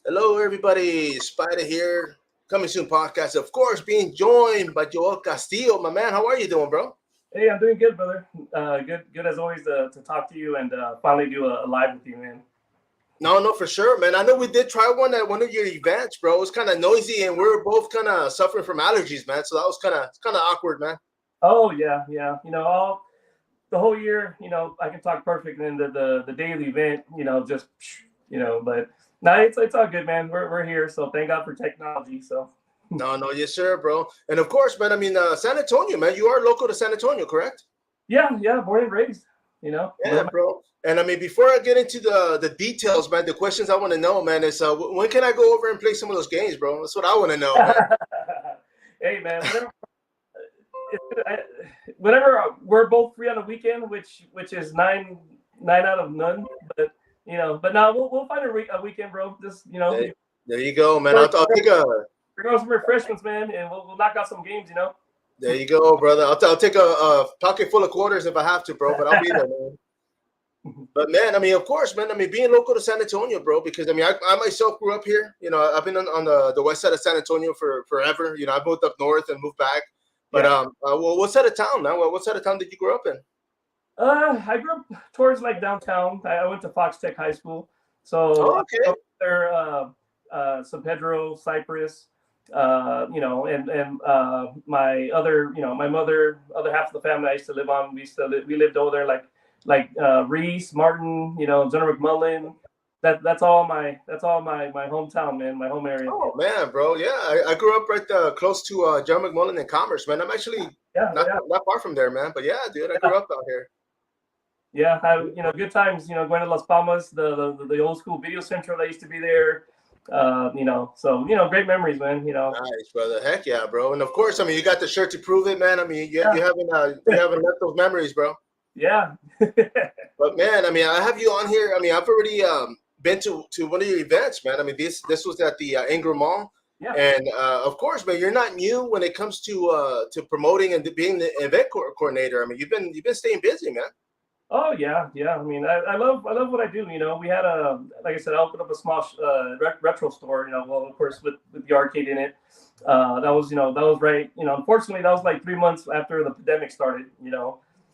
Hello, everybody. Spider here. Coming soon podcast. Of course, being joined by Joel Castillo. My man, how are you doing, bro? Hey, I'm doing good, brother. Good as always to talk to you and finally do a live with you, man. No, for sure, man. I know we did try one at one of your events, bro. It was kind of noisy, and we were both kind of suffering from allergies, man. So that was kind of awkward, man. Oh yeah. All the whole year, I can talk perfect, and then the day of the event, just But no, it's all good, man. We're here, so thank God for technology. So No, yes, sir, bro. And of course, man. I mean, San Antonio, man. You are local to San Antonio, correct? yeah, born and raised. Yeah, bro. And I mean, before I get into the details, man, the questions I want to know, man, is when can I go over and play some of those games, bro? That's what I want to know, man. Hey, man. Whenever we're both free on the weekend, which is nine out of none, but now we'll find a weekend, bro. Just There you go, man. I'll take a. bring out some refreshments, man, and we'll knock out some games. There you go, brother. I'll take a pocket full of quarters if I have to, bro. But I'll be there, man. But man, I mean, of course, man. I mean, being local to San Antonio, bro, because I mean, I myself grew up here. You know, I've been on the west side of San Antonio for forever. You know, I moved up north and moved back. But well, what side of town, man? What side of town did you grow up in? I grew up towards like downtown. I went to Fox Tech High School, so Okay. up there, San Pedro, Cypress, and my other, my mother, other half of the family I used to live on. We lived over there like Reese, Martin, Jenna McMullen. That's all my hometown, man, my home area. Oh man, bro. Yeah, I grew up right close to John McMullen and Commerce, man. I'm actually not far from there, man. But yeah, dude, I grew up out here. Yeah, good times. Going to Las Palmas, the old school video central that used to be there. So great memories, man. Nice, brother. Heck yeah, bro. And of course, I mean, you got the shirt to prove it, man. I mean, you haven't left those memories, bro. Yeah. But man, I mean, I have you on here. I mean, I've already been to one of your events, man. I mean, this was at the Ingram Mall. Yeah. And of course, man, you're not new when it comes to promoting and being the event coordinator. I mean, you've been staying busy, man. Oh yeah. I mean, I love what I do. We had like I said, I opened up a small retro store. Well, of course, with the arcade in it. That was right. Unfortunately, that was like 3 months after the pandemic started.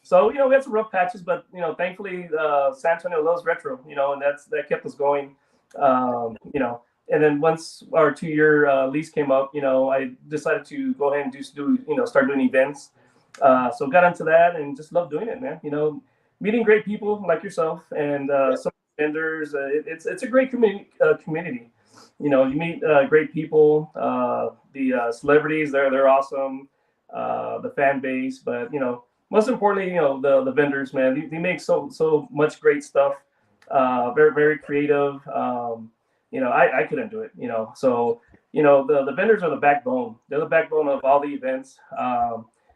So we had some rough patches, but thankfully, San Antonio loves retro. And that kept us going. And then once our 2-year lease came up, I decided to go ahead and start doing events. So got into that and just love doing it, man. Meeting great people like yourself and some vendors. It's a great community. You meet great people. The celebrities, they're awesome. The fan base, but most importantly, the vendors, man. They make so much great stuff. Very very creative. I couldn't do it. So the vendors are the backbone. They're the backbone of all the events.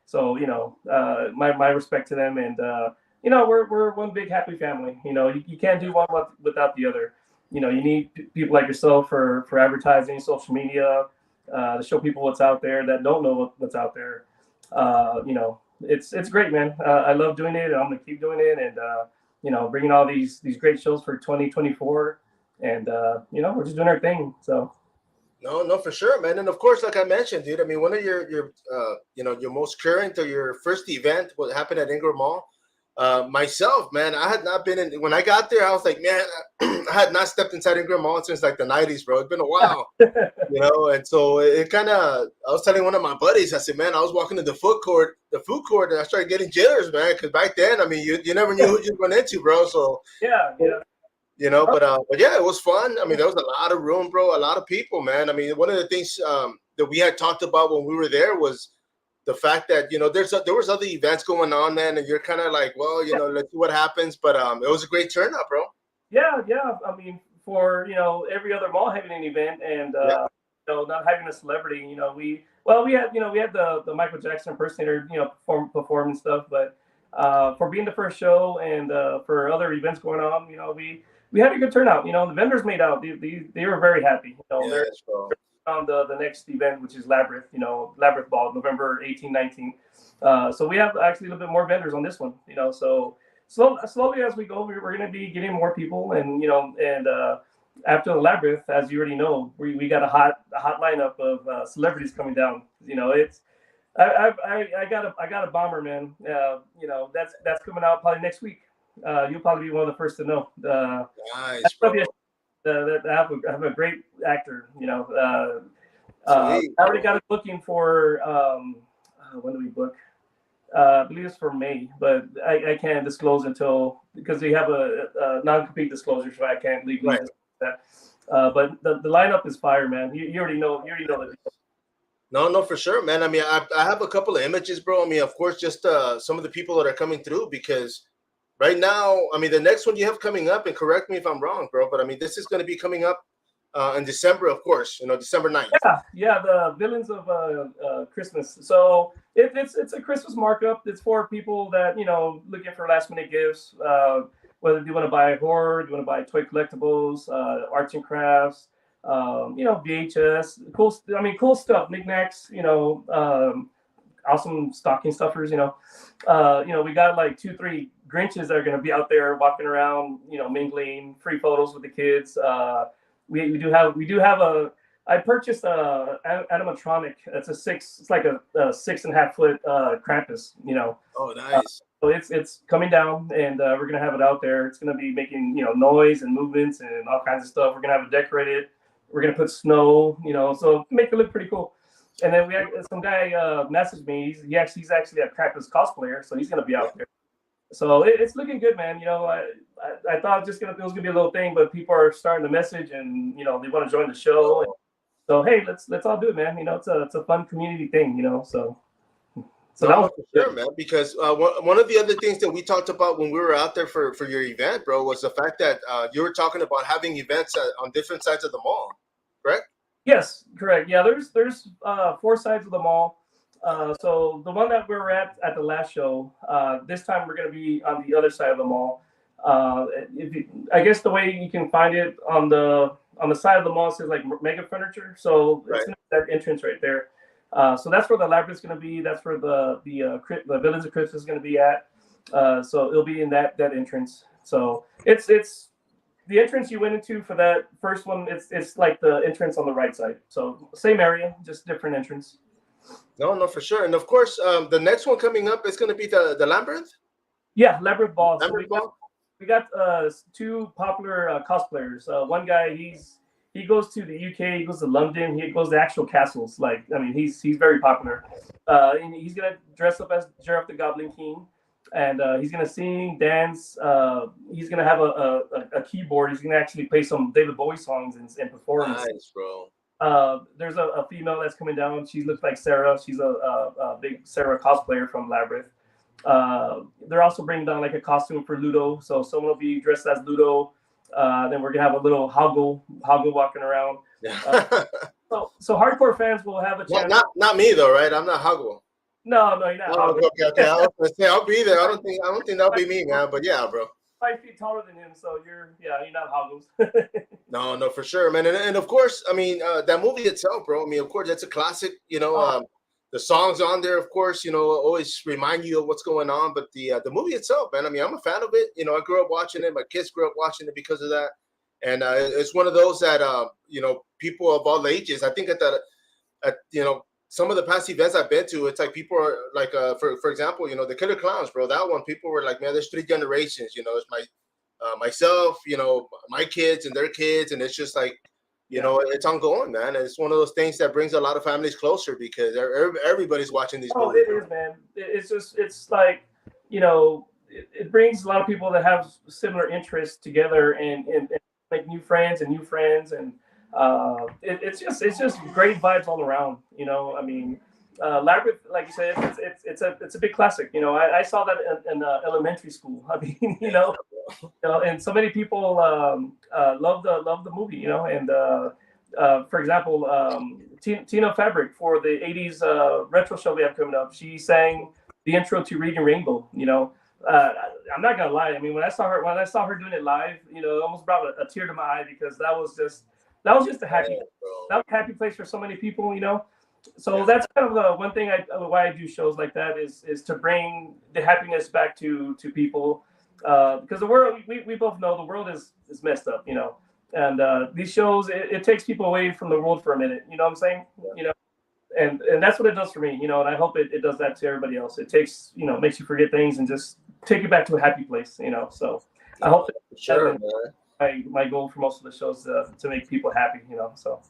So my respect to them, and we're one big happy family. You can't do one without the other. You need people like yourself for advertising, social media, to show people what's out there that don't know what's out there. It's great, man. I love doing it, and I'm gonna keep doing it, and bringing all these great shows for 2024, and we're just doing our thing. So. No, for sure, man. And of course, like I mentioned, dude, I mean, one of your your most current or your first event what happened at Ingram Mall. Myself, man, I had not been in when I got there. I was like, man, I had not stepped inside Ingram Mall since like the '90s, bro. It's been a while, And so it kind of. I was telling one of my buddies, I said, man, I was walking to the food court, and I started getting jitters, man, because back then, I mean, you never knew who you'd run into, bro. So Yeah. But yeah, it was fun. I mean, there was a lot of room, bro. A lot of people, man. I mean, one of the things that we had talked about when we were there was the fact that there was other events going on, man, and you're kind of like, well, let's see what happens. But it was a great turnout, bro. Yeah. I mean, for every other mall having an event, and not having a celebrity, we had the Michael Jackson impersonator, perform and stuff, but for being the first show and for other events going on, we had a good turnout. The vendors made out. They were very happy. They're on the next event, which is Labyrinth. Labyrinth Ball, November 18, 19. So we have actually a little bit more vendors on this one. slowly as we go, we're going to be getting more people, and after the labyrinth, as you already know, we got a hot lineup of celebrities coming down. It's I got a bomber, man. That's coming out probably next week. You'll probably be one of the first to know. Nice, bro. I have a great actor. Sweet, I already bro. got it booking for when do we book? I believe it's for May, but I can't disclose until because we have a non-compete disclosure, so I can't legally Right. disclose that. But the lineup is fire, man. You already know. You already know the. No, no, for sure, man. I mean, I have a couple of images, bro. I mean, of course, just some of the people that are coming through because right now, I mean, the next one you have coming up, and correct me if I'm wrong, bro, but I mean, this is going to be coming up in December, of course, December 9th. Yeah, the villains of Christmas. So it's a Christmas markup. It's for people that looking for last minute gifts. Whether you want to buy horror, you want to buy toy collectibles, arts and crafts, VHS, cool. I mean, cool stuff, knickknacks. Awesome stocking stuffers. We got like 2-3 Grinches that are going to be out there walking around, mingling, free photos with the kids. We do have a. I purchased a animatronic. It's like a 6.5 foot Krampus. Oh, nice. So it's coming down, and we're gonna have it out there. It's gonna be making noise and movements and all kinds of stuff. We're gonna have it decorated. We're gonna put snow. So make it look pretty cool. And then we had some guy messaged me. He's actually a Krampus cosplayer, so he's gonna be out there. So it's looking good, man. I thought it was gonna be a little thing, but people are starting to message, and they want to join the show. And so hey, let's all do it, man. It's a fun community thing. So that No, was for sure, man. Because one of the other things that we talked about when we were out there for your event, bro, was the fact that you were talking about having events on different sides of the mall, correct? yes, correct. Yeah, there's 4 sides of the mall. So the one that we were at the last show, this time we're going to be on the other side of the mall. I guess the way you can find it on the side of the mall says like Mega Furniture. So Right. it's that entrance right there. So that's where the library's going to be. That's where the Villains of Christmas is going to be at. So it'll be in that entrance. So it's the entrance you went into for that first one. It's like the entrance on the right side. So same area, just different entrance. No, no, for sure. And of course, the next one coming up is going to be the Labyrinth. Yeah, Labyrinth Ball. So Labyrinth Ball. we got 2 popular cosplayers. One guy, he goes to the UK, he goes to London, he goes to actual castles. Like, I mean, he's very popular. And he's gonna dress up as Jareth the Goblin King, and he's gonna sing, dance. He's gonna have a keyboard. He's gonna actually play some David Bowie songs and perform. Nice, bro. There's a female that's coming down. She looks like Sarah. She's a big Sarah cosplayer from Labyrinth. They're also bringing down like a costume for Ludo. So someone will be dressed as Ludo. Then we're gonna have a little Hoggle walking around. So hardcore fans will have a chance. Not me though, right? I'm not Hoggle. No, you're not. Oh, okay. I was gonna say I'll be there. I don't think that'll be me, man. But yeah, bro. 5 feet taller than him, so you're not Hoggles. No, for sure, man. And of course, I mean that movie itself, bro. I mean, of course, that's a classic. The songs on there, of course, always remind you of what's going on. But the movie itself, man. I mean, I'm a fan of it. I grew up watching it. My kids grew up watching it because of that. And it's one of those that people of all ages. I think at some of the past events I've been to, it's like people are like, for example, the Killer Clowns, bro. That one, people were like, man, there's 3 generations. It's myself, my kids and their kids, and it's just like, it's ongoing, man. And it's one of those things that brings a lot of families closer because everybody's watching these movies. It is, man. It's like, it brings a lot of people that have similar interests together and make new friends, and it's just great vibes all around. I mean, Labyrinth, like you said, it's a big classic. I saw that in elementary school. I mean, and so many people love the movie. And for example, Tina Fabric for the '80s retro show we have coming up, she sang the intro to Reading Rainbow. I'm not gonna lie. I mean, when I saw her doing it live, it almost brought a tear to my eye because that was just a happy place for so many people. So that's kind of the one thing why I do shows like that is to bring the happiness back to people. because the world, we both know the world is messed up, and these shows, it takes people away from the world for a minute. You know what I'm saying? You know, and that's what it does for me. And I hope it does that to everybody else. It takes, makes you forget things and just take you back to a happy place. So I hope that Sure, my goal for most of the shows to make people happy. So.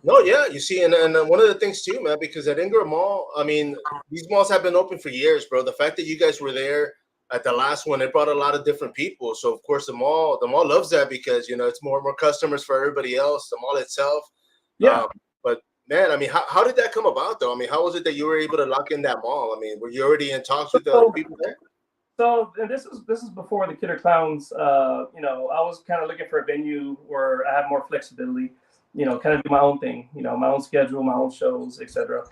No, yeah, you see, and one of the things too, man, because at Ingram Mall, I mean, these malls have been open for years, bro. The fact that you guys were there at the last one, it brought a lot of different people. So of course, the mall loves that because it's more and more customers for everybody else. The mall itself, Yeah. but man, I mean, how did that come about, though? I mean, how was it that you were able to lock in that mall? I mean, were you already in talks with the people there? So, and this is before the Killer Clowns. I was kind of looking for a venue where I have more flexibility. Kind of do my own thing. My own schedule, my own shows, etc.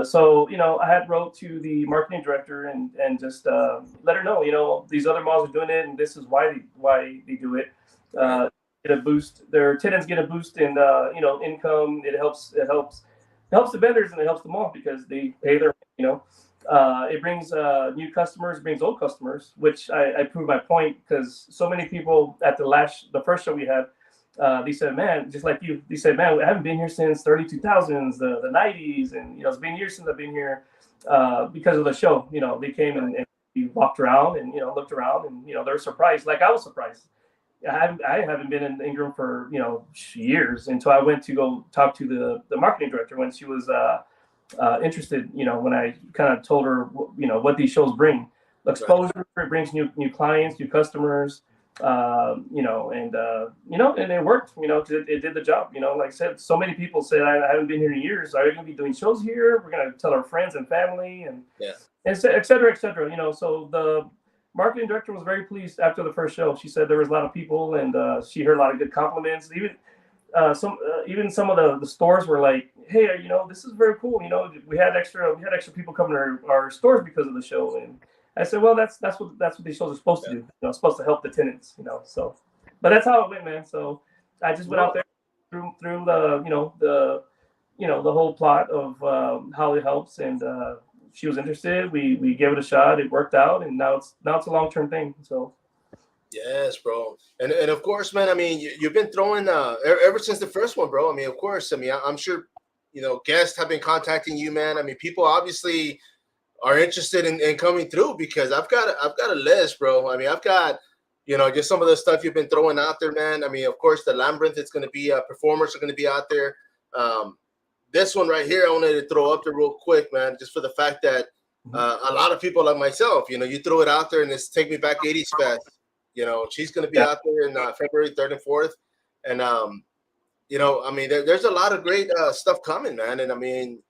So, I had wrote to the marketing director and just let her know. These other malls are doing it, and this is why they do it. Get a boost. Their tenants get a boost in income. It helps the vendors and it helps the mall because they pay their. It brings new customers, brings old customers, which I prove my point because so many people at the first show we had, they said, man, just like you, they said, man, I haven't been here since early 2000s, the 90s, and it's been years since I've been here because of the show. They came and we walked around and looked around and they're surprised, like I was surprised. I haven't been in Ingram for years until I went to go talk to the marketing director when she was interested. When I kind of told her what these shows bring, exposure. It brings new clients, new customers. And it worked. It did the job. Like I said, so many people said I haven't been here in years. Are you going to be doing shows here? We're going to tell our friends and family and et cetera, et cetera. So the marketing director was very pleased after the first show. She said there was a lot of people and she heard a lot of good compliments. Even some of the stores were like, hey, this is very cool. We had extra people coming to our stores because of the show. And I said, well, that's what these shows are supposed to do. It's supposed to help the tenants. So, but that's how it went, man. So I just went out there through the whole plot of how it helps, and she was interested. We gave it a shot. It worked out, and now it's a long-term thing. So. Yes, bro, and of course, man. I mean, you've been throwing ever since the first one, bro. I mean, of course. I mean, I'm sure guests have been contacting you, man. I mean, people obviously are interested in coming through because I've got a list, bro. I mean, I've got just some of the stuff you've been throwing out there, man. I mean, of course, the Labyrinth. It's going to be performers are going to be out there. This one right here, I wanted to throw up there real quick, man, just for the fact that a lot of people like myself, you throw it out there and it's Take Me Back 80s Fest. She's going to be out there in February 3rd and 4th. And, I mean, there's a lot of great stuff coming, man. And, I mean,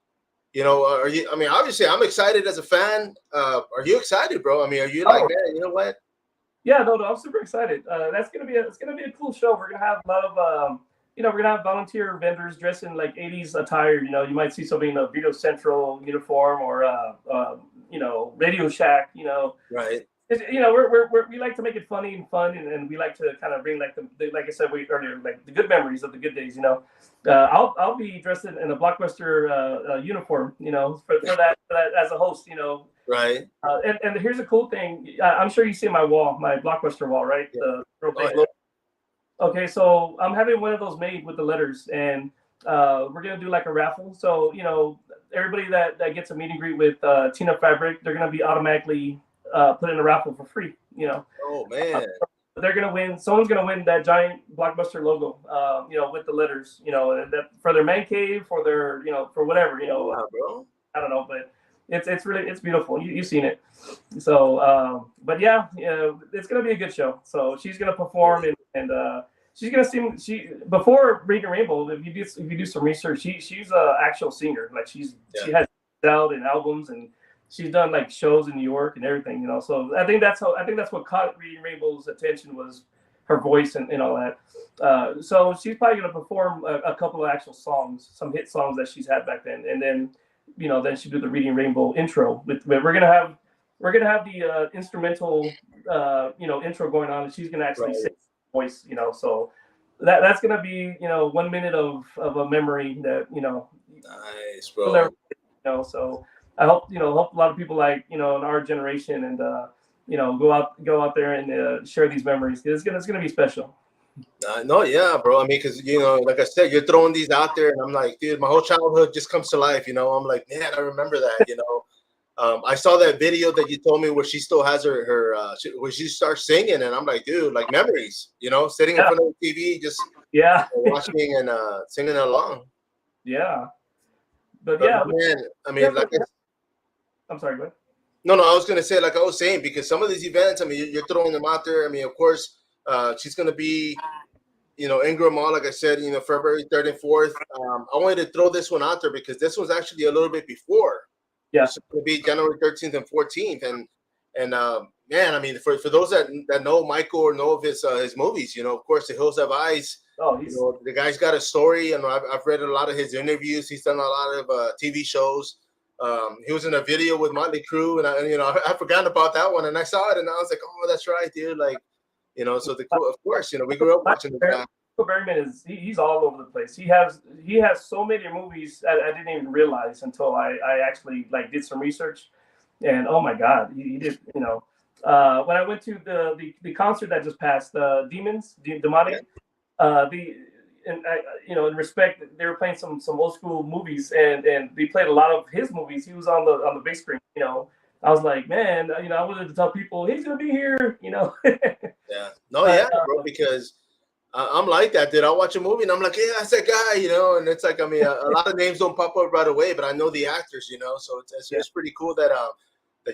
obviously I'm excited as a fan. Are you excited, bro? I mean, are you like, man, you know what? Yeah, no, I'm super excited. It's gonna be a cool show. We're gonna have a lot of, we're gonna have volunteer vendors dressed in like 80s attire. You might see somebody in a Video Central uniform or, Radio Shack, Right. We like to make it funny and fun, and we like to kind of bring like like I said earlier, like the good memories of the good days. I'll be dressed in a Blockbuster uniform, for that as a host, Right. And here's a cool thing. I'm sure you see my wall, my Blockbuster wall, right? Yeah. Okay, so I'm having one of those made with the letters, and we're gonna do like a raffle. So everybody that gets a meet and greet with Tina Fabric, they're gonna be automatically put in a raffle for free. Oh man. They're gonna win. Someone's gonna win that giant Blockbuster logo, with the letters, that for their man cave, for their, for whatever, Wow, bro. I don't know, but it's beautiful. You've seen it. So, but yeah, it's gonna be a good show. So she's gonna perform and she's gonna sing. Before Reading Rainbow, if you do some research, she's a actual singer. Like she has out in albums and she's done like shows in New York and everything. So I think that's what caught Reading Rainbow's attention was her voice and all that. So she's probably gonna perform a couple of actual songs, some hit songs that she's had back then, and then. Then she do the Reading Rainbow intro. We're gonna have the instrumental, intro going on, and she's gonna actually sing voice. So that's gonna be 1 minute of a memory that Nice, bro. So I hope a lot of people like in our generation and go out there and share these memories. It's gonna be special. No, yeah, bro. I mean, because like I said, you're throwing these out there, and I'm like, dude, my whole childhood just comes to life. I'm like, man, I remember that. I saw that video that you told me where she still has where she starts singing, and I'm like, dude, like memories. Sitting in Yeah, front of the TV, just yeah, watching and singing along. yeah. But But yeah, my man, I yeah, mean, like, I'm sorry, go ahead. no, I was gonna say, like I was saying, because some of these events, I mean, you're throwing them out there. I mean, of course, she's gonna be Ingram Mall, like I said, February 3rd and 4th. I wanted to throw this one out there because this was actually a little bit before. Yeah. It's going to be January 13th and 14th. And man, I mean, for those that know Michael or know of his movies, of course, The Hills Have Eyes. Oh, The guy's got a story, and I've read a lot of his interviews. He's done a lot of TV shows. He was in a video with Motley Crue, and I forgot about that one, and I saw it, and I was like, oh, that's right, dude. Like, so of course, we grew up watching the guy. Michael Berryman he's all over the place. He has so many movies I didn't even realize until I actually like did some research, and oh my God, he did. When I went to the concert that just passed, Demonic, the and I, in respect, they were playing some old school movies, and they played a lot of his movies. He was on the big screen. I was like, man, I wanted to tell people he's gonna be here. Yeah. No, yeah, bro, because I'm like that, dude. I'll watch a movie and I'm like, yeah, that's that guy, and it's like, I mean, a lot of names don't pop up right away, but I know the actors, so it's pretty cool that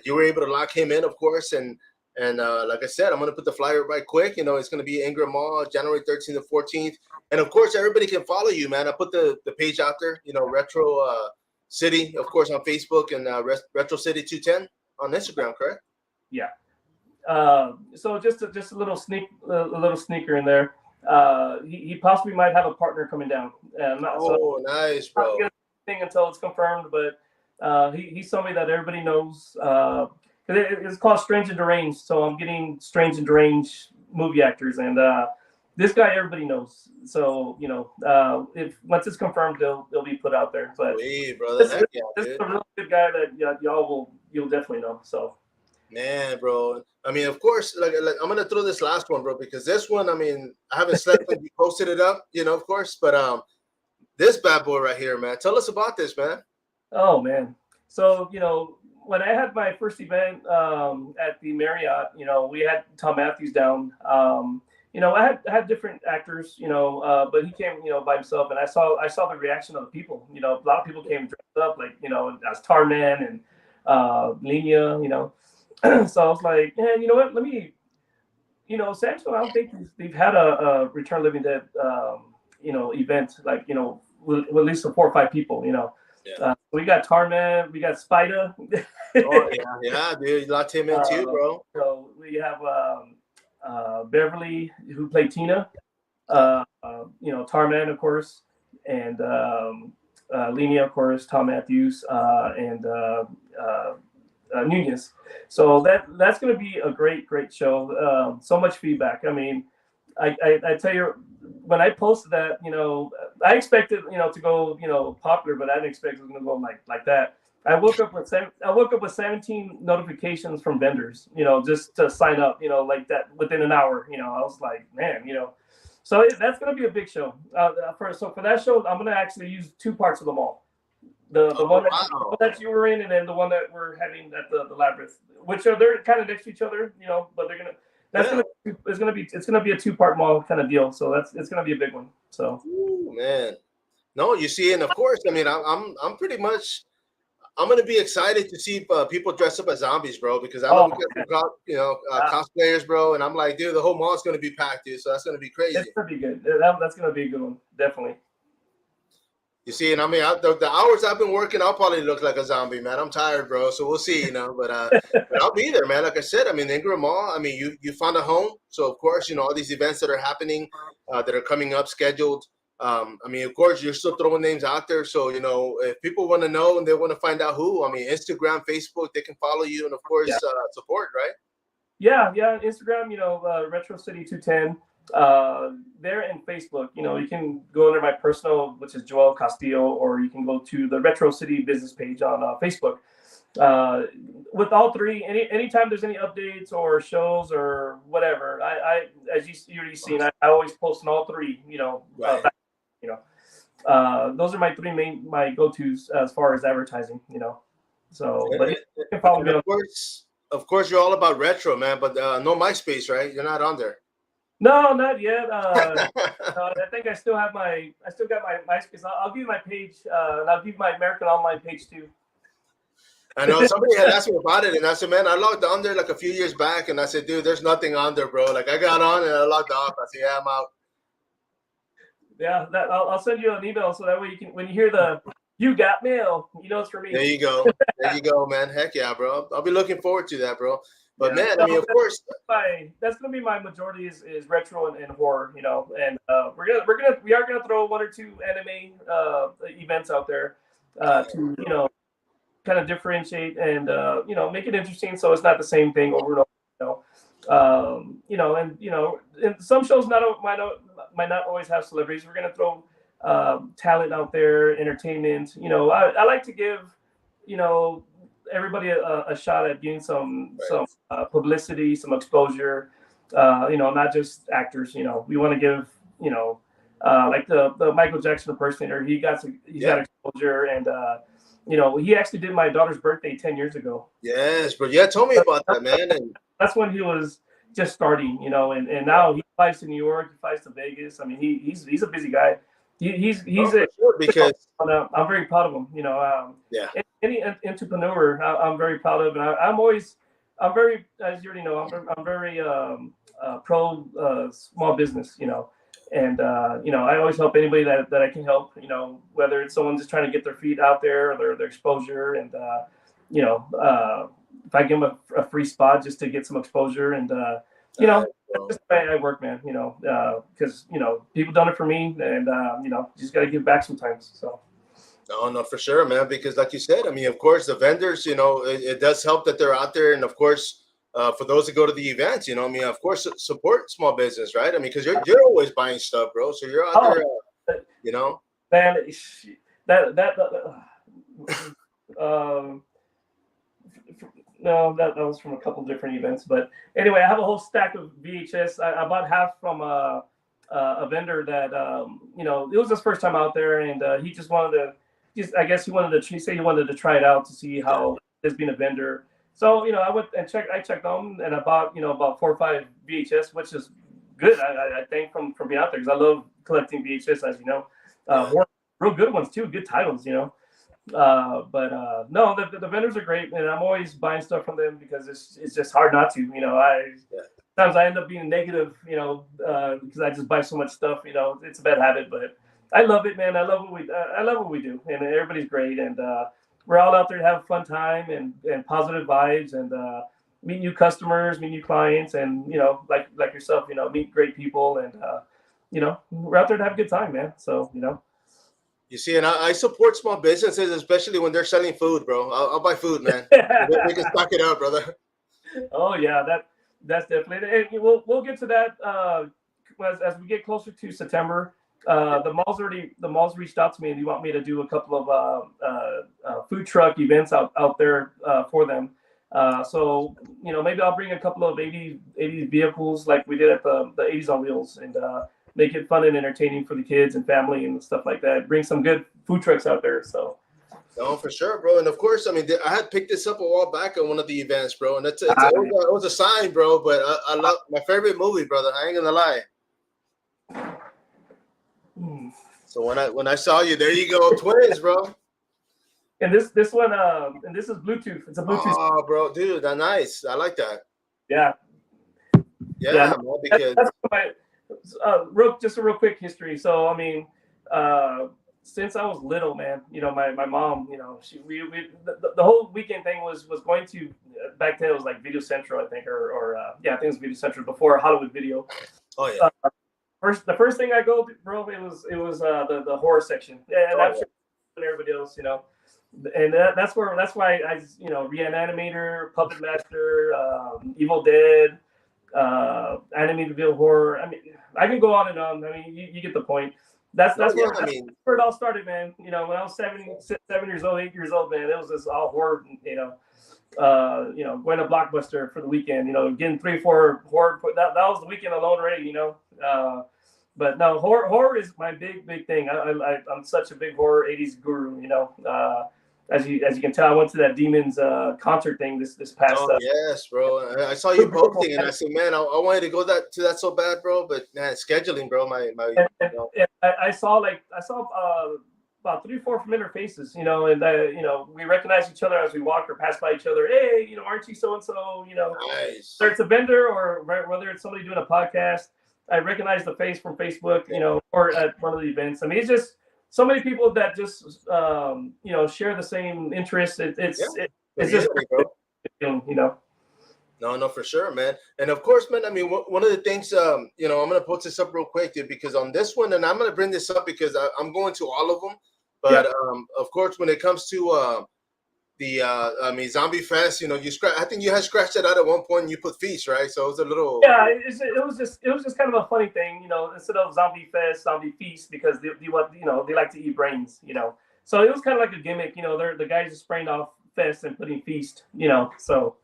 you were able to lock him in, of course, and like I said, I'm gonna put the flyer right quick. It's gonna be Ingram Mall, January 13th and 14th, and of course, everybody can follow you, man. I put the page out there, Retro City, of course, on Facebook, and Retro City 210 on Instagram, correct? Yeah. So just a little sneaker in there. He possibly might have a partner coming down. Nice, bro. Thing until it's confirmed, but he's somebody that everybody knows. It's called Strange and Deranged, so I'm getting Strange and Deranged movie actors, and this guy everybody knows. So if once it's confirmed, they'll be put out there. But this is a really good guy that you'll definitely know. So. Man, bro. I mean, of course, like I'm gonna throw this last one, bro, because this one, I mean, I haven't slept when you posted it up, of course, but this bad boy right here, man. Tell us about this, man. Oh man. So, when I had my first event at the Marriott, we had Tom Matthews down. I had different actors, but he came, by himself, and I saw the reaction of the people. A lot of people came dressed up like, as Tarman and Linia, So I was like, yeah, you know what? Let me, Sancho, I don't think they've had a Return Living Dead, event like, with at least 4 or 5 people, Yeah. We got Tarman, we got Spider. Oh yeah, dude, you locked him in too, bro. So we have Beverly, who played Tina, Tarman, of course, and Linia, of course, Tom Matthews, and Nunez. So that's going to be a great show. So much feedback. I mean, I tell you, when I posted that, I expected to go popular, but I didn't expect it was going to go like that. I woke up with 17 notifications from vendors, just to sign up, like that within an hour. I was like, man, so that's going to be a big show. For that show, I'm going to actually use 2 parts of the mall. The one that you were in, and then the one that we're having at the Labyrinth, which they're kind of next to each other, but they're gonna it's gonna be a 2-part mall kind of deal. So it's gonna be a big one. So. Ooh, man, no, you see, and of course, I mean, I'm pretty much. I'm gonna be excited to see people dress up as zombies, bro, because I know we got cosplayers, bro, and I'm like, dude, the whole mall's gonna be packed, dude. So that's gonna be crazy. It's gonna be good. That's gonna be a good one, definitely. You see, and I mean, the hours I've been working, I'll probably look like a zombie, man. I'm tired, bro. So we'll see, but I'll be there, man. Like I said, I mean, Ingram Mall. I mean, you found a home, so of course, all these events that are happening, that are coming up, scheduled. I mean, of course, you're still throwing names out there. So if people want to know and they want to find out who, I mean, Instagram, Facebook, they can follow you, and of course, support, right? Yeah, Instagram, Retro City 210. There in Facebook, you can go under my personal, which is Joel Castillo, or you can go to the Retro City business page on Facebook. uh, with all three, anytime there's any updates or shows or whatever, I as you already seen, I always post on all three. Right. You know, those are my three main my go tos as far as advertising. So but And, you can follow and me on. of course, you're all about retro, man. But no MySpace, right? You're not on there. No, not yet. I think I still got my MySpace. I'll give you my page, and I'll give you my American Online page too. I know somebody had asked me about it, and I said, "Man, I logged on there like a few years back," and I said, "Dude, there's nothing on there, bro." Like I got on and I logged off. I said, "Yeah, I'm out." Yeah, I'll send you an email so that way you can, when you hear the "you got mail," you know it's for There me. you go. There you go, man. Heck yeah, bro. I'll be looking forward to that, bro. But Yeah, man, I no, mean, of course, that's gonna be my majority is retro and horror, and we are gonna throw one or two anime events out there to kind of differentiate and make it interesting so it's not the same thing over and over. And some shows might not always have celebrities. We're gonna throw talent out there, entertainment. I like to give you know everybody a shot at getting some publicity, some exposure. Not just actors. We want to give like the Michael Jackson impersonator. He's got yeah, exposure, and he actually did my daughter's birthday 10 years ago. yes, bro. Yeah, tell me about that, man. And That's when he was just starting, and now he flies to New York, he flies to Vegas. I mean, he's a busy guy. He's oh, for sure, because I'm very proud of him. yeah, Any entrepreneur, I'm very proud of, and I'm very, as you already know, I'm very pro small business. And I always help anybody that I can help. Whether it's someone just trying to get their feet out there or their exposure, and if I give them a free spot just to get some exposure, and that's bro. just the way I work, man. Because people done it for me, and you just got to give back sometimes. So. No, no, for sure, man. Because, like you said, I mean, of course, the vendors, it does help that they're out there, and of course, for those that go to the events, I mean, of course, support small business, right? I mean, because you're always buying stuff, bro. So you're out Oh, there, you know. man, that um, no, that was from a couple different events. But anyway, I have a whole stack of VHS. I bought half from a vendor that it was his first time out there, and he just wanted to. I guess he say he wanted to try it out to see Yeah, how it's being a vendor. So I went and checked on, and I bought about 4 or 5 VHS, which is good. I think from being out there because I love collecting VHS, as you know. yeah. Real good ones too, good titles. But no, the vendors are great, and I'm always buying stuff from them because it's just hard not to. Yeah. Sometimes I end up being negative, because I just buy so much stuff. It's a bad habit, but I love it, man. I love what we do, and everybody's great, and we're all out there to have a fun time and positive vibes, and meet new customers, meet new clients, and like yourself, meet great people, and we're out there to have a good time, man. So. You see, and I support small businesses, especially when they're selling food, bro. I'll buy food, man. They can stock it up, brother. Oh yeah, that's definitely. And we'll get to that as we get closer to September. The malls reached out to me and they want me to do a couple of food truck events out there for them. So maybe I'll bring a couple of 80 vehicles like we did at the 80s on Wheels, and make it fun and entertaining for the kids and family and stuff like that. Bring some good food trucks out there. So. No, for sure, bro. And of course, I mean, I had picked this up a while back on one of the events, bro. And it was a sign, bro. But I love my favorite movie, brother. I ain't gonna lie. So when I saw you, there you go, twins, bro. And this one, and this is Bluetooth. It's a Bluetooth. Oh, bro, dude, that's nice. I like that. Yeah. Yeah, No, man, because that's my just a real quick history. So I mean, since I was little, man, my mom, the whole weekend thing was going to back then it was like Video Central, I think, or yeah, I think it was Video Central before Hollywood Video. oh yeah, The first thing I go to, bro, it was the horror section, and I'm sure everybody else, and that's why I Reanimator, Puppet Master, Evil Dead, animated video horror. I mean, I can go on and on. I mean, you get the point. That's yeah, where I mean, it all started, man. You know, when I was 7 years old, 8 years old, man, it was just all horror. Going to Blockbuster for the weekend. Getting 3, 4 horror. That was the weekend alone already. But no, horror is my big thing. I'm such a big horror '80s guru. As you can tell, I went to that Demons concert thing this past. oh yes, bro. I saw you posting, and I said, man, I wanted to go that so bad, bro. But man, scheduling, bro. And, You and, know, and I saw about 3, 4 familiar faces, and we recognize each other as we walk or pass by each other. Hey, aren't you so and so? nice. Whether it's a vendor or whether it's somebody doing a podcast, I recognize the face from Facebook, or at one of the events. I mean, it's just so many people that just share the same interests. Yeah, It's just community, bro. No, for sure, man. And of course, man, I mean, one of the things, I'm going to put this up real quick, dude, because on this one, and I'm going to bring this up because I'm going to all of them. But of course, when it comes to Zombie Fest, I think you had scratched it out at one point and you put feast, right? So it was a little. Yeah, it was just kind of a funny thing, instead of Zombie Fest, Zombie Feast, because they like to eat brains. So it was kind of like a gimmick, they're the guys just spraying off fest and putting feast, so.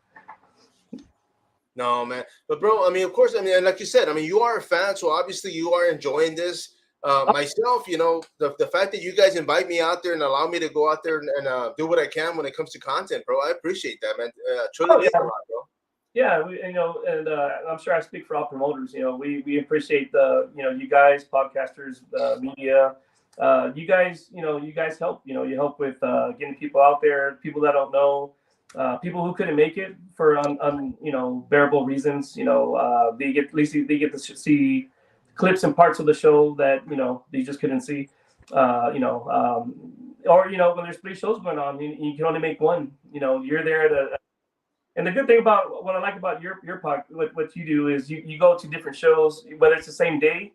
No, man. But bro, I mean, of course, I mean, and like you said, I mean, you are a fan, so obviously you are enjoying this. Myself, the fact that you guys invite me out there and allow me to go out there and do what I can when it comes to content, bro, I appreciate that, man. Truly means a lot, bro. Yeah, and I'm sure I speak for all promoters. We appreciate you guys, podcasters, media. You guys help. You help with getting people out there, people that don't know. People who couldn't make it for bearable reasons, they get to see clips and parts of the show that they just couldn't see, or when there's 3 shows going on, you can only make one. You're there and the good thing about what I like about your pod, what you do is you go to different shows, whether it's the same day.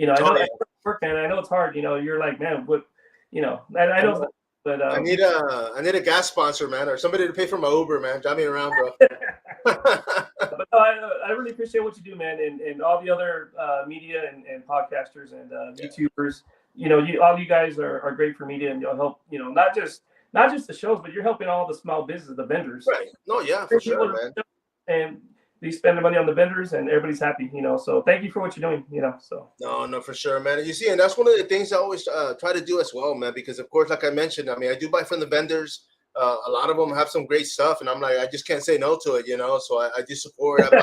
I know work, man. I know it's hard. You're like, man, what, I know. But I need a gas sponsor, man, or somebody to pay for my Uber, man. Drive me around, bro. But no, I really appreciate what you do, man, and all the other media and podcasters and YouTubers. All you guys are great for media, and you'll help. Not just the shows, but you're helping all the small businesses, the vendors. Right. No, yeah, for sure, man. And they spend the money on the vendors, and everybody's happy. So thank you for what you're doing. So. No, for sure, man. You see, and that's one of the things I always try to do as well, man. Because of course, like I mentioned, I mean, I do buy from the vendors. A lot of them have some great stuff, and I'm like, I just can't say no to it, So I do support. I buy,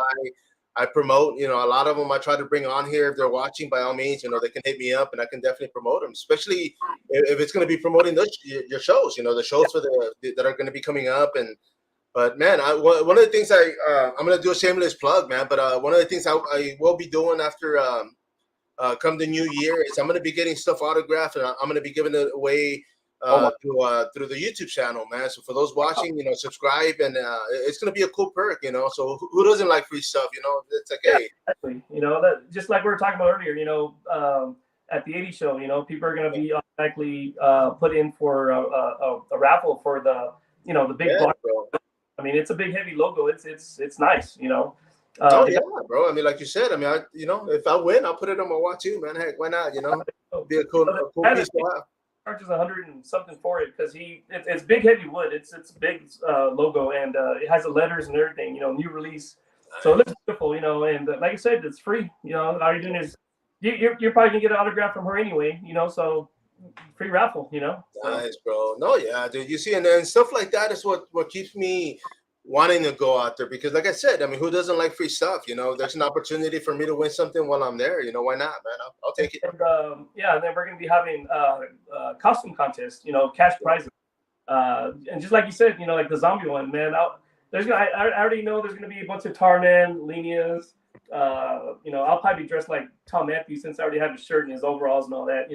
I promote. A lot of them I try to bring on here if they're watching. By all means, they can hit me up, and I can definitely promote them. Especially if it's going to be promoting your shows. The shows for that are going to be coming up and. But man, one of the things I'm gonna do a shameless plug, man. But one of the things I will be doing after come the new year is I'm gonna be getting stuff autographed and I'm gonna be giving it away through the YouTube channel, man. So for those watching, subscribe and it's gonna be a cool perk, So who doesn't like free stuff, It's like, hey, exactly. That just like we were talking about earlier, at the 80 show, people are gonna be automatically put in for a raffle for the the big block. I mean, it's a big, heavy logo. It's nice, oh yeah, bro. I mean, like you said, I mean, if I win, I'll put it on my watch too, man. Heck, why not? Be a cool piece to have. Charges $100 and something for it because it's big, heavy wood. It's big logo and it has the letters and everything. New release, so it looks beautiful. And like I said, it's free. All you're doing is you're probably gonna get an autograph from her anyway. So. Free raffle, Nice, bro. No, yeah, dude. You see, and stuff like that is what keeps me wanting to go out there because, like I said, I mean, who doesn't like free stuff? There's an opportunity for me to win something while I'm there. Why not, man? I'll take it. And then we're gonna be having costume contest. Cash prizes. And just like you said, like the zombie one, man. I already know there's gonna be a bunch of Tarman, Linias. I'll probably be dressed like Tom Matthews since I already have his shirt and his overalls and all that.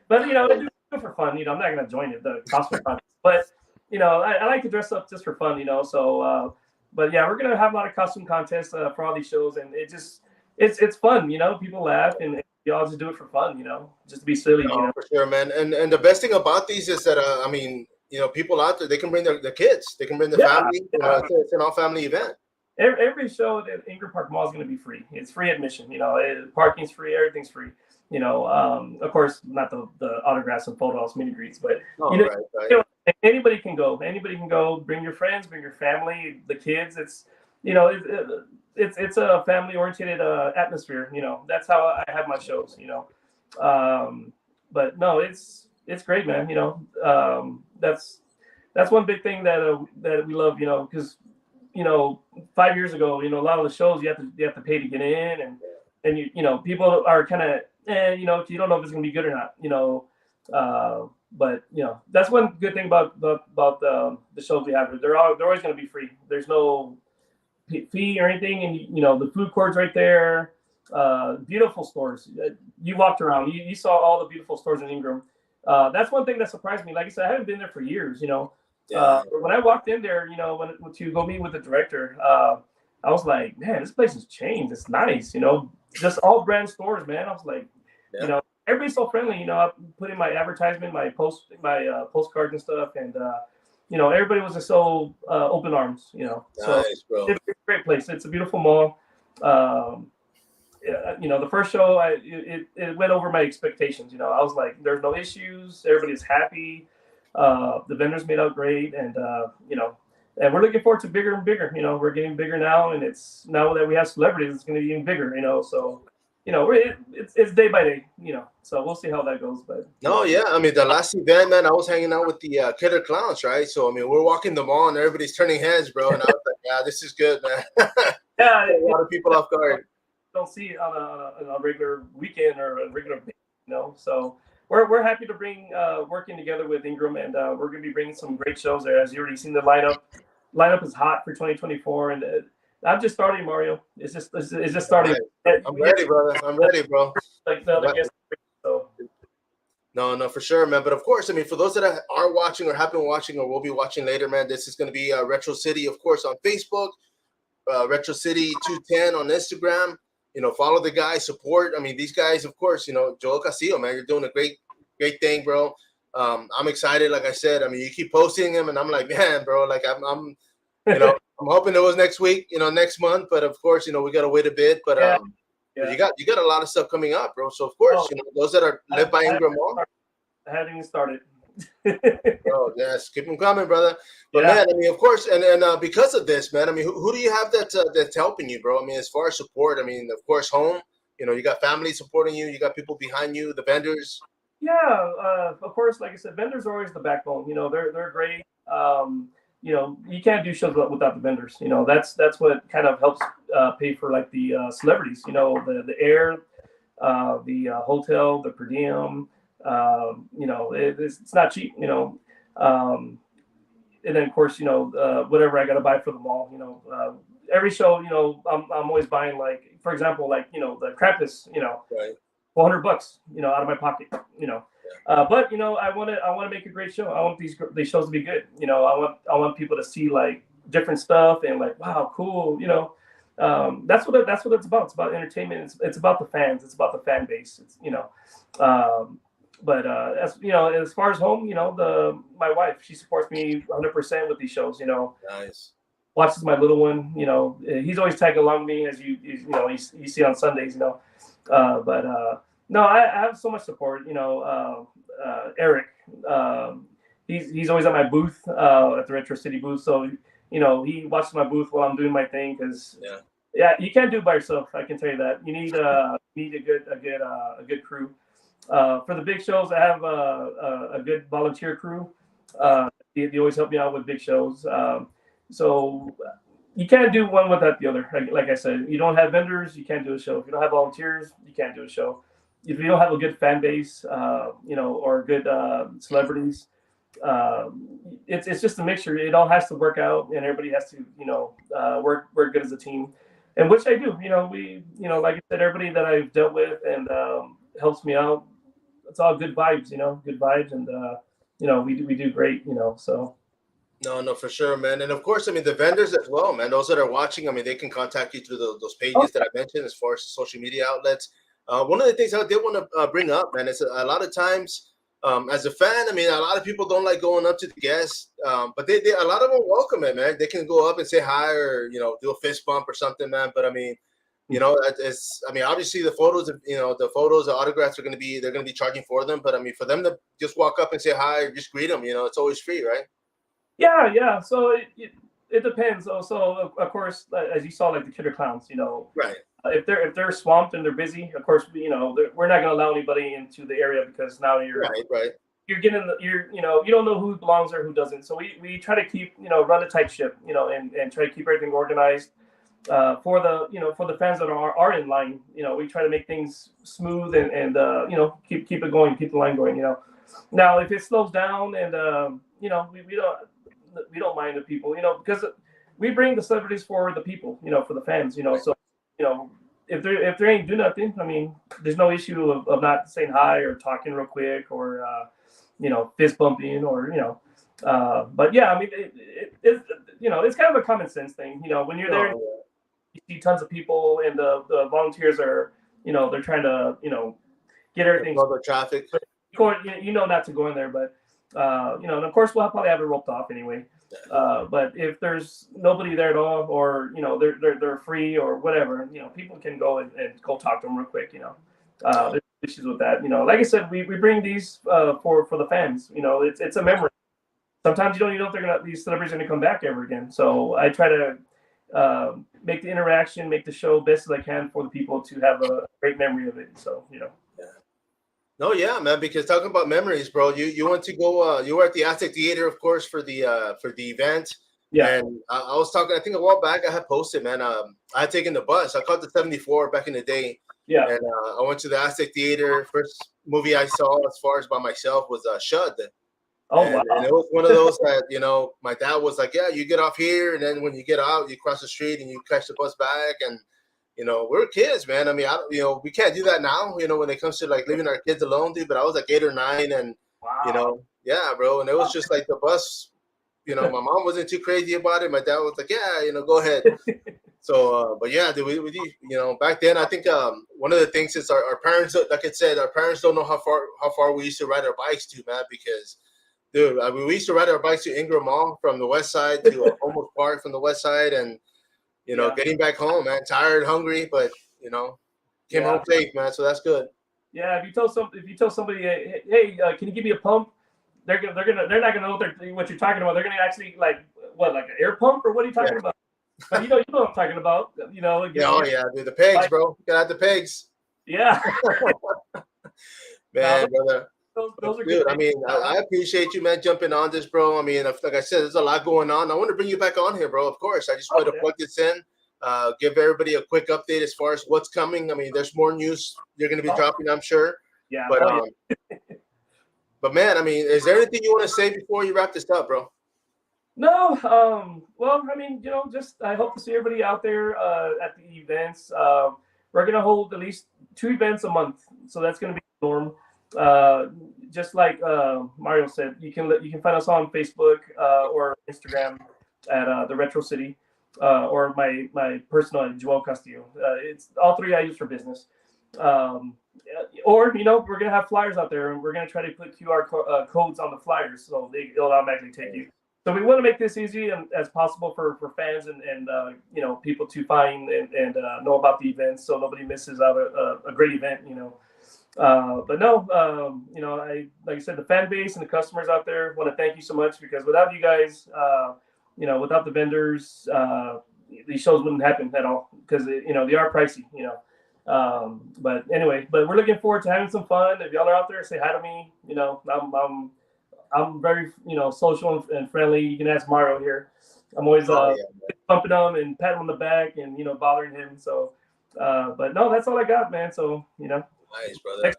But I do it for fun. I'm not gonna join the costume contest. But I like to dress up just for fun. So but yeah, we're gonna have a lot of costume contests for all these shows, and it's fun. People laugh, and you all just do it for fun. Just to be silly. For sure, man. And the best thing about these is that I mean, people out there, they can bring their kids, they can bring their family. It's an all family event. Every show at Ingram Park Mall is going to be free. It's free admission. Parking's free. Everything's free. Of course, not the autographs and photos, meet and greets, but Oh, you know, right, right. you know, anybody can go. Anybody can go. Bring your friends, bring your family, the kids. It's it's a family oriented atmosphere. That's how I have my shows. But no, it's great, man. That's one big thing that we love. Because 5 years ago, a lot of the shows you have to pay to get in, and people are kind of you don't know if it's gonna be good or not. But that's one good thing about the shows we have. They're always gonna be free. There's no fee or anything, and the food court's right there. Beautiful stores. You walked around. You saw all the beautiful stores in Ingram. That's one thing that surprised me. Like I said, I haven't been there for years. Yeah. When I walked in there, to go meet with the director, I was like, man, this place has changed. It's nice. Just all brand stores, man. I was like, Yeah. everybody's so friendly. I put in my advertisement, my postcards and stuff, and everybody was just so open arms. So Nice, bro. it's a great place. It's a beautiful mall. The first show, it went over my expectations. I was like, there's no issues. Everybody's happy. The vendors made out great, and and we're looking forward to bigger and bigger. We're getting bigger now, and it's now that we have celebrities, it's going to be even bigger. So it's day by day. So we'll see how that goes. But No, yeah. I mean, the last event, man, I was hanging out with the Killer Clowns, right? So, I mean, we're walking the mall and everybody's turning heads, bro. And I was like, yeah, this is good, man. yeah, A lot of people off guard. Don't see it on a regular weekend or a regular day, So we're happy to bring working together with Ingram, and we're going to be bringing some great shows there. As you already seen the lineup. Lineup is hot for 2024, and I'm just starting, Mario. It's just starting. Right. I'm ready, brother. I'm ready, bro. Like the other guests. So. No, for sure, man. But of course, I mean, for those that are watching or have been watching or will be watching later, man, this is going to be Retro City, of course, on Facebook, Retro City 210 on Instagram. Follow the guys, support. I mean, these guys, of course, Joel Castillo, man, you're doing a great thing, bro. I'm excited. Like I said, I mean, you keep posting them, and I'm like, man, bro, like I'm I'm hoping it was next week, next month. But of course, we got to wait a bit. But Yeah. you got a lot of stuff coming up, bro. So of course, those that are live by Ingram Mall. I haven't even started. Oh yes, keep them coming, brother. But man, I mean, of course, and because of this, man, I mean, who do you have that's helping you, bro? I mean, as far as support, I mean, of course, home. You got family supporting you. You got people behind you, the vendors. Yeah, of course, like I said, vendors are always the backbone. They're great. You can't do shows without the vendors. That's what kind of helps pay for like the celebrities. The air, the hotel, the per diem. It's not cheap. And then of course, whatever I got to buy for the mall. Every show, I'm always buying, like, for example, like the Krampus, Right. $400, out of my pocket, but I want to make a great show. I want these shows to be good. I want people to see like different stuff and like, wow, cool. That's what it's about. It's about entertainment. It's about the fans. It's about the fan base. It's but as far as home, my wife, she supports me 100% with these shows. Nice. Watches my little one. He's always tagging along me, as you see on Sundays. No, I have so much support. Eric, he's always at my booth at the Retro City booth. So he watches my booth while I'm doing my thing, because you can't do it by yourself. I can tell you that. You need a good crew. For the big shows, I have a good volunteer crew. They always help me out with big shows. So you can't do one without the other. Like I said, you don't have vendors, you can't do a show. If you don't have volunteers, you can't do a show. If you don't have a good fan base, or good celebrities, it's just a mixture. It all has to work out, and everybody has to, work good as a team, and which I do. Like I said, everybody that I've dealt with and helps me out, it's all good vibes. Good vibes, and we do great. So. No, for sure, man. And of course, I mean, the vendors as well, man. Those that are watching, I mean, they can contact you through those pages that I mentioned as far as the social media outlets. One of the things I did want to bring up, man, is a lot of times, as a fan, I mean, a lot of people don't like going up to the guests, but they a lot of them welcome it, man. They can go up and say hi, or do a fist bump or something, man. But I mean, You know, it's. I mean, obviously the photos, the autographs they're going to be charging for them. But I mean, for them to just walk up and say hi, or just greet them, it's always free, right? Yeah. So it depends. So of course, as you saw, like the killer clowns, Right. If they're swamped and they're busy, of course, we're not going to allow anybody into the area because now Right. you're getting you don't know who belongs there, who doesn't. So we try to keep run a tight ship, and try to keep everything organized. For the fans that are in line, we try to make things smooth and keep it going, keep the line going. Now if it slows down and we don't mind the people, because we bring the celebrities for the people, for the fans, So if they ain't do nothing, I mean, there's no issue of not saying hi or talking real quick or fist bumping or but yeah, I mean it's kind of a common sense thing, when you're there. You see tons of people, and the volunteers are, they're trying to, get everything. All the traffic. Not to go in there, but and of course we'll probably have it roped off anyway. But if there's nobody there at all, or they're free or whatever, people can go and go talk to them real quick. There's issues with that. Like I said, we bring these for the fans. It's a memory. Sometimes you don't even know if these celebrities are gonna come back ever again. So I try to make the interaction, make the show best as I can for the people to have a great memory of it. So, Yeah. No, yeah, man. Because talking about memories, bro, you went to go. You were at the Aztec Theater, of course, for the event. Yeah. And I was talking. I think a while back I had posted, man. I had taken the bus. I caught the 74 back in the day. Yeah. And I went to the Aztec Theater. First movie I saw, as far as by myself, was Shud. Oh, and, wow. And it was one of those that, my dad was like, yeah, you get off here, and then when you get out, you cross the street and you catch the bus back. And we're kids, man. I mean, we can't do that now, when it comes to like leaving our kids alone, dude. But I was like 8 or 9, and wow. Yeah, bro. And it was just like the bus. My mom wasn't too crazy about it. My dad was like, yeah, go ahead. So, but yeah, dude, back then, I think one of the things is our parents, like I said, our parents don't know how far we used to ride our bikes to, man, because. Dude, I mean, we used to ride our bikes to Ingram Mall from the west side to Homewood Park from the west side, and getting back home, man, tired, hungry, but came home safe, man. So that's good. Yeah, if you tell somebody, hey, can you give me a pump? They're not gonna know what you're talking about. They're gonna actually like an air pump, or what are you talking about? But you know what I'm talking about. Dude, the pegs, bro. You gotta have the pegs. Yeah. Man, brother. Those are good. Good. I mean, I appreciate you, man, jumping on this, bro. I mean, like I said, there's a lot going on. I want to bring you back on here, bro. Of course. I just wanted to plug this in, give everybody a quick update as far as what's coming. I mean, there's more news you're going to be dropping, I'm sure. Yeah. But man, I mean, is there anything you want to say before you wrap this up, bro? No. Well, I mean, just I hope to see everybody out there at the events. We're gonna hold at least 2 events a month, so that's gonna be the norm. Just like Mario said, you can find us on Facebook or Instagram at the Retro City, or my personal Joel Castillo. It's all 3 I use for business. Or we're gonna have flyers out there, and we're gonna try to put QR codes on the flyers, so it'll automatically take you. So we want to make this easy as possible for fans and people to find and know about the events, so nobody misses out a great event. But no, like I said, the fan base and the customers out there want to thank you so much, because without you guys, without the vendors, these shows wouldn't happen at all, because they are pricey. But anyway, we're looking forward to having some fun. If y'all are out there, say hi to me. I'm very social and friendly. You can ask Mario here. I'm always bumping him and patting him on the back and bothering him. So, but no, that's all I got, man. So Nice, brother.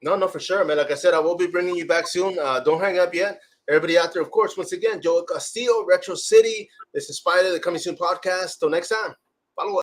No, for sure, man. Like I said, I will be bringing you back soon. Don't hang up yet. Everybody out there, of course, once again, Joel Castillo, Retro City. This is Spider, the Coming Soon podcast. Till next time, follow us.